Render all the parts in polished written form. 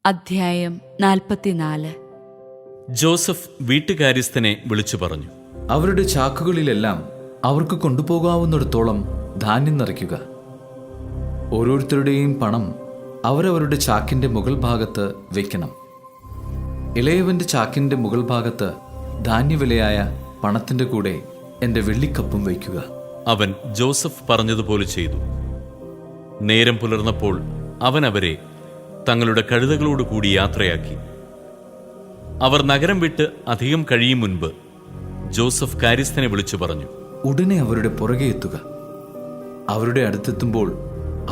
അധ്യായം 44. ജോസഫ് വീട്ടുകാര്യസ്ഥനെ വിളിച്ചു പറഞ്ഞു, അവരുടെ ചാക്കുകളിലെല്ലാം അവർക്ക് കൊണ്ടുപോകാവുന്നിടത്തോളം ധാന്യം നിറയ്ക്കുക. ഓരോരുത്തരുടെയും പണം അവരവരുടെ ചാക്കിന്റെ മുകൾ ഭാഗത്ത് വയ്ക്കണം. ഇളയവന്റെ ചാക്കിന്റെ മുകൾ ഭാഗത്ത് ധാന്യവിലയായ പണത്തിന്റെ കൂടെ എൻ്റെ വെള്ളിക്കപ്പും വയ്ക്കുക. അവൻ ജോസഫ് പറഞ്ഞതുപോലെ ചെയ്തു. നേരം പുലർന്നപ്പോൾ അവൻ അവരെ തങ്ങളുടെ കഴുതകളോടുകൂടി യാത്രയാക്കി. അവർ നഗരം വിട്ട് അധികം കഴിയും മുൻപ് ജോസഫ് കാര്യസ്ഥനെ വിളിച്ചു പറഞ്ഞു, ഉടനെ അവരുടെ പുറകെ എത്തുക. അവരുടെ അടുത്തെത്തുമ്പോൾ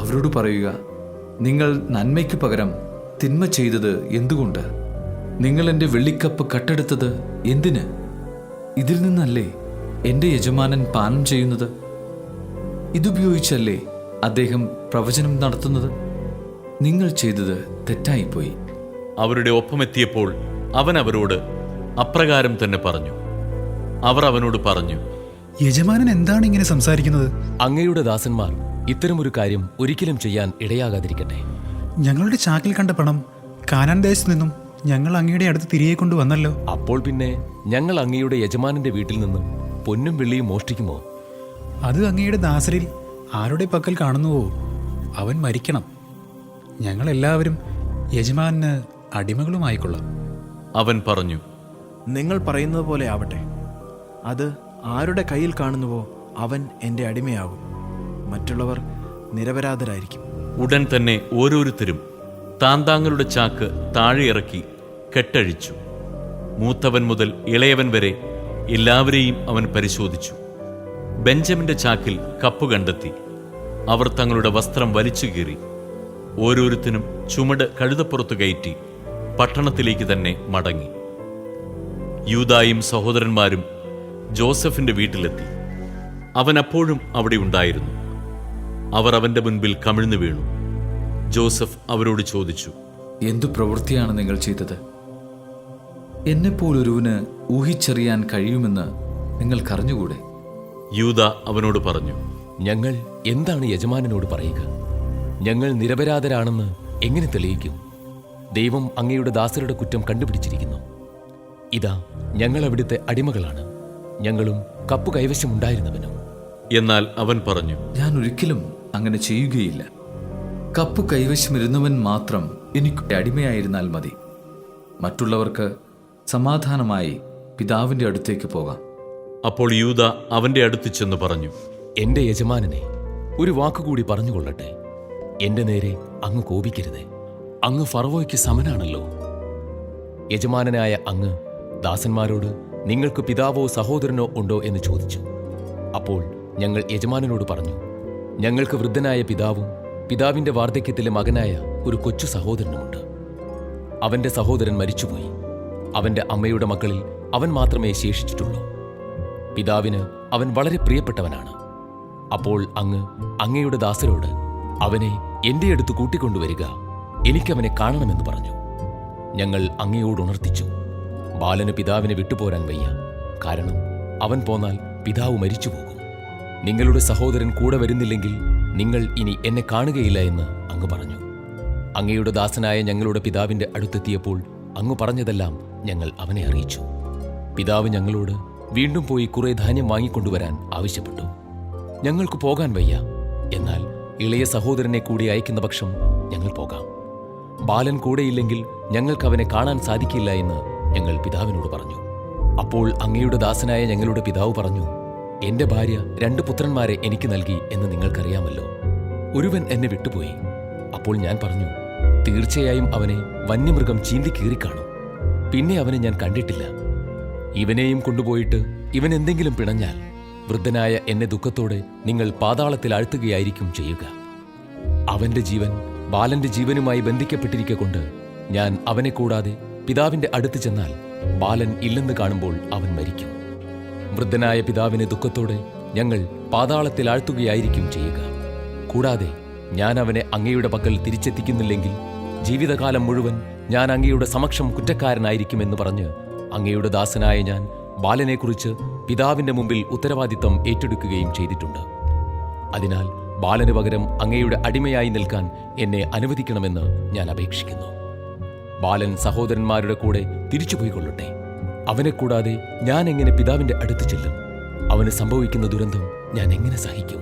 അവരോട് പറയുക, നിങ്ങൾ നന്മയ്ക്ക് പകരം തിന്മ ചെയ്തത് എന്തുകൊണ്ട്? നിങ്ങൾ എൻ്റെ വെള്ളിക്കപ്പ് കട്ടെടുത്തത് എന്തിന്? ഇതിൽ നിന്നല്ലേ എൻ്റെ യജമാനൻ പാനം ചെയ്യുന്നത്? ഇതുപയോഗിച്ചല്ലേ അദ്ദേഹം പ്രവചനം നടത്തുന്നത്? നിങ്ങൾ ചെയ്തത് തെറ്റായിപ്പോയി. അവരുടെ ഒപ്പമെത്തിയപ്പോൾ അവൻ അവരോട് അപ്രകാരം തന്നെ പറഞ്ഞു. അവർ അവനോട് പറഞ്ഞു, യജമാനൻ എന്താണ് ഇങ്ങനെ സംസാരിക്കുന്നത്? അങ്ങയുടെ ദാസന്മാർ ഇത്തരമൊരു കാര്യം ഒരിക്കലും ചെയ്യാൻ ഇടയാകാതിരിക്കട്ടെ. ഞങ്ങളുടെ ചാക്കിൽ കണ്ട പണം കാനാൻ ദേശത്തു നിന്നും ഞങ്ങൾ അങ്ങയുടെ അടുത്ത് തിരികെ കൊണ്ടുവന്നല്ലോ. അപ്പോൾ പിന്നെ ഞങ്ങൾ അങ്ങയുടെ യജമാനന്റെ വീട്ടിൽ നിന്ന് പൊന്നും വെള്ളിയും മോഷ്ടിക്കുമോ? അത് അങ്ങയുടെ ദാസരിൽ ആരുടെ പക്കൽ കാണുന്നുവോ അവൻ മരിക്കണം. ഞങ്ങളെല്ലാവരും യജമാനന് അടിമകളുമായിക്കൊള്ളാം. അവൻ പറഞ്ഞു, നിങ്ങൾ പറയുന്നത് പോലെ ആവട്ടെ. അത് ആരുടെ കയ്യിൽ കാണുന്നുവോ അവൻ എൻ്റെ അടിമയാകും. മറ്റുള്ളവർ നിരപരാധരായിരിക്കും. ഉടൻ തന്നെ ഓരോരുത്തരും താന്താങ്ങളുടെ ചാക്ക് താഴെ ഇറക്കി കെട്ടഴിച്ചു. മൂത്തവൻ മുതൽ ഇളയവൻ വരെ എല്ലാവരെയും അവൻ പരിശോധിച്ചു. ബെഞ്ചമിന്റെ ചാക്കിൽ കപ്പ് കണ്ടെത്തി. അവർ തങ്ങളുടെ വസ്ത്രം വലിച്ചു കീറി ഓരോരുത്തരും ചുമട് കഴുതപ്പുറത്ത് കയറ്റി പട്ടണത്തിലേക്ക് തന്നെ മടങ്ങി. യൂദായും സഹോദരന്മാരും ജോസഫിന്റെ വീട്ടിലെത്തി. അവൻ അപ്പോഴും അവിടെ ഉണ്ടായിരുന്നു. അവർ അവന്റെ മുൻപിൽ കമിഴ്ന്നു വീണു. ജോസഫ് അവരോട് ചോദിച്ചു, എന്തു പ്രവൃത്തിയാണ് നിങ്ങൾ ചെയ്തത്? എന്നെപ്പോലൊരുവന് ഊഹിച്ചറിയാൻ കഴിയുമെന്ന് നിങ്ങൾക്കറിഞ്ഞുകൂടെ? യൂദ അവനോട് പറഞ്ഞു, ഞങ്ങൾ എന്താണ് യജമാനനോട് പറയുക? ഞങ്ങൾ നിരപരാധരാണെന്ന് എങ്ങനെ തെളിയിക്കും? ദൈവം അങ്ങയുടെ ദാസരുടെ കുറ്റം കണ്ടുപിടിച്ചിരിക്കുന്നു. ഇതാ, ഞങ്ങൾ അവിടുത്തെ അടിമകളാണ്, ഞങ്ങളും കപ്പ് കൈവശമുണ്ടായിരുന്നവനും. എന്നാൽ അവൻ പറഞ്ഞു, ഞാൻ ഒരിക്കലും അങ്ങനെ ചെയ്യുകയില്ല. കപ്പ് കൈവശമിരുന്നവൻ മാത്രം എനിക്ക് അടിമയായിരുന്നാൽ മതി. മറ്റുള്ളവർക്ക് സമാധാനമായി പിതാവിൻ്റെ അടുത്തേക്ക് പോകാം. അപ്പോൾ യൂദ അവന്റെ അടുത്ത് ചെന്ന് പറഞ്ഞു, എന്റെ യജമാനനെ ഒരു വാക്കുകൂടി പറഞ്ഞുകൊള്ളട്ടെ. എന്റെ നേരെ അങ്ങ് കോപിക്കരുതേ. അങ്ങ് ഫറവോയ്ക്ക് സമനാണല്ലോ. യജമാനനായ അങ്ങ് ദാസന്മാരോട് നിങ്ങൾക്ക് പിതാവോ സഹോദരനോ ഉണ്ടോ എന്ന് ചോദിച്ചു. അപ്പോൾ ഞങ്ങൾ യജമാനനോട് പറഞ്ഞു, ഞങ്ങൾക്ക് വൃദ്ധനായ പിതാവും പിതാവിന്റെ വാർദ്ധക്യത്തിലെ മകനായ ഒരു കൊച്ചു സഹോദരനുമുണ്ട്. അവന്റെ സഹോദരൻ മരിച്ചുപോയി. അവന്റെ അമ്മയുടെ മക്കളിൽ അവൻ മാത്രമേ ശേഷിച്ചിട്ടുള്ളൂ. പിതാവിന് അവൻ വളരെ പ്രിയപ്പെട്ടവനാണ്. അപ്പോൾ അങ്ങ് അങ്ങയുടെ ദാസരോട് അവനെ എന്റെ അടുത്ത് കൂട്ടിക്കൊണ്ടുവരിക, എനിക്കവനെ കാണണമെന്ന് പറഞ്ഞു. ഞങ്ങൾ അങ്ങയോട് ഉണർത്തിച്ചു, ബാലന് പിതാവിനെ വിട്ടുപോരാൻ വയ്യ. കാരണം അവൻ പോന്നാൽ പിതാവ് മരിച്ചുപോകും. നിങ്ങളുടെ സഹോദരൻ കൂടെ വരുന്നില്ലെങ്കിൽ നിങ്ങൾ ഇനി എന്നെ കാണുകയില്ല എന്ന് അങ്ങ് പറഞ്ഞു. അങ്ങയുടെ ദാസനായ ഞങ്ങളുടെ പിതാവിന്റെ അടുത്തെത്തിയപ്പോൾ അങ്ങ് പറഞ്ഞതെല്ലാം ഞങ്ങൾ അവനെ അറിയിച്ചു. പിതാവ് ഞങ്ങളോട് വീണ്ടും പോയി കുറെ ധാന്യം വാങ്ങിക്കൊണ്ടുവരാൻ ആവശ്യപ്പെട്ടു. ഞങ്ങൾക്ക് പോകാൻ വയ്യ. എന്നാൽ ഇളയ സഹോദരനെ കൂടി അയക്കുന്ന പക്ഷം ഞങ്ങൾ പോകാം. ബാലൻ കൂടെയില്ലെങ്കിൽ ഞങ്ങൾക്ക് അവനെ കാണാൻ സാധിക്കില്ല എന്ന് ഞങ്ങൾ പിതാവിനോട് പറഞ്ഞു. അപ്പോൾ അങ്ങയുടെ ദാസനായ ഞങ്ങളുടെ പിതാവ് പറഞ്ഞു, എന്റെ ഭാര്യ 2 പുത്രന്മാരെ എനിക്ക് നൽകി എന്ന് നിങ്ങൾക്കറിയാമല്ലോ. ഒരുവൻ എന്നെ വിട്ടുപോയി. അപ്പോൾ ഞാൻ പറഞ്ഞു, തീർച്ചയായും അവനെ വന്യമൃഗം ചീന്തി കീറിക്കാണും. പിന്നെ അവനെ ഞാൻ കണ്ടിട്ടില്ല. ഇവനെയും കൊണ്ടുപോയിട്ട് ഇവൻ എന്തെങ്കിലും പിണഞ്ഞാൽ വൃദ്ധനായ എന്നെ ദുഃഖത്തോടെ നിങ്ങൾ പാതാളത്തിൽ ആഴ്ത്തുകയായിരിക്കും ചെയ്യുക. അവന്റെ ജീവൻ ബാലന്റെ ജീവനുമായി ബന്ധിക്കപ്പെട്ടിരിക്കൊണ്ട് ഞാൻ അവനെ കൂടാതെ പിതാവിന്റെ അടുത്ത് ചെന്നാൽ ബാലൻ ഇല്ലെന്ന് കാണുമ്പോൾ അവൻ മരിക്കും. വൃദ്ധനായ പിതാവിനെ ദുഃഖത്തോടെ ഞങ്ങൾ പാതാളത്തിൽ ആഴ്ത്തുകയായിരിക്കും ചെയ്യുക. കൂടാതെ ഞാൻ അവനെ അങ്ങയുടെ പക്കൽ തിരിച്ചെത്തിക്കുന്നില്ലെങ്കിൽ ജീവിതകാലം മുഴുവൻ ഞാൻ അങ്ങയുടെ സമക്ഷം കുറ്റക്കാരനായിരിക്കുമെന്ന് പറഞ്ഞ് അങ്ങയുടെ ദാസനായ ഞാൻ ബാലനെക്കുറിച്ച് പിതാവിന്റെ മുമ്പിൽ ഉത്തരവാദിത്തം ഏറ്റെടുക്കുകയും ചെയ്തിട്ടുണ്ട്. അതിനാൽ ബാലന് പകരം അങ്ങയുടെ അടിമയായി നിൽക്കാൻ എന്നെ അനുവദിക്കണമെന്ന് ഞാൻ അപേക്ഷിക്കുന്നു. ബാലൻ സഹോദരന്മാരുടെ കൂടെ തിരിച്ചുപോയിക്കൊള്ളട്ടെ. അവനെ കൂടാതെ ഞാൻ എങ്ങനെ പിതാവിന്റെ അടുത്ത് ചെല്ലും? അവന് സംഭവിക്കുന്ന ദുരന്തം ഞാൻ എങ്ങനെ സഹിക്കും?